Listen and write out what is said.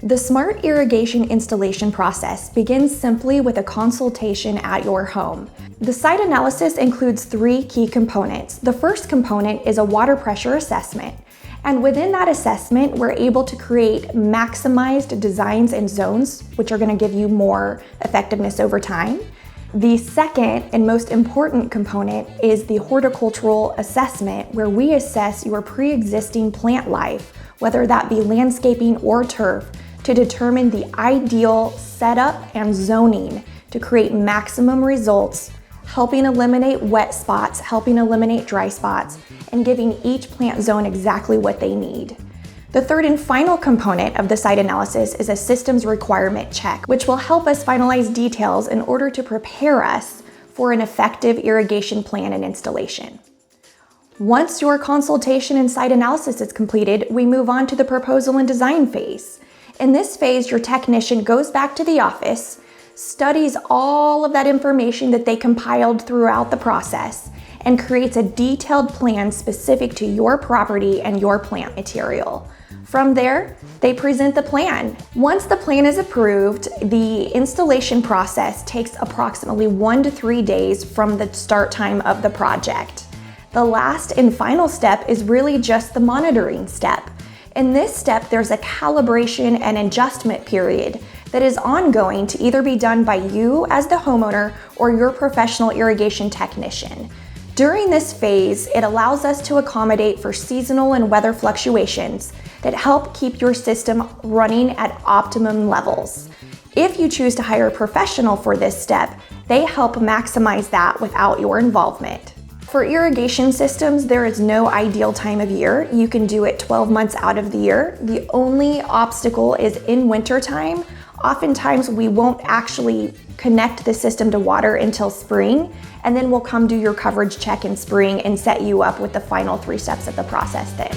The smart irrigation installation process begins simply with a consultation at your home. The site analysis includes 3 key components. The first component is a water pressure assessment. And within that assessment, we're able to create maximized designs and zones, which are going to give you more effectiveness over time. The second and most important component is the horticultural assessment, where we assess your pre-existing plant life, whether that be landscaping or turf, to determine the ideal setup and zoning to create maximum results, helping eliminate wet spots, helping eliminate dry spots, and giving each plant zone exactly what they need. The third and final component of the site analysis is a systems requirement check, which will help us finalize details in order to prepare us for an effective irrigation plan and installation. Once your consultation and site analysis is completed, we move on to the proposal and design phase. In this phase, your technician goes back to the office, studies all of that information that they compiled throughout the process, and creates a detailed plan specific to your property and your plant material. From there, they present the plan. Once the plan is approved, the installation process takes approximately 1 to 3 days from the start time of the project. The last and final step is really just the monitoring step. In this step, there's a calibration and adjustment period that is ongoing to either be done by you as the homeowner or your professional irrigation technician. During this phase, it allows us to accommodate for seasonal and weather fluctuations that help keep your system running at optimum levels. If you choose to hire a professional for this step, they help maximize that without your involvement. For irrigation systems, there is no ideal time of year. You can do it 12 months out of the year. The only obstacle is in winter time. Oftentimes we won't actually connect the system to water until spring, and then we'll come do your coverage check in spring and set you up with the final 3 steps of the process then.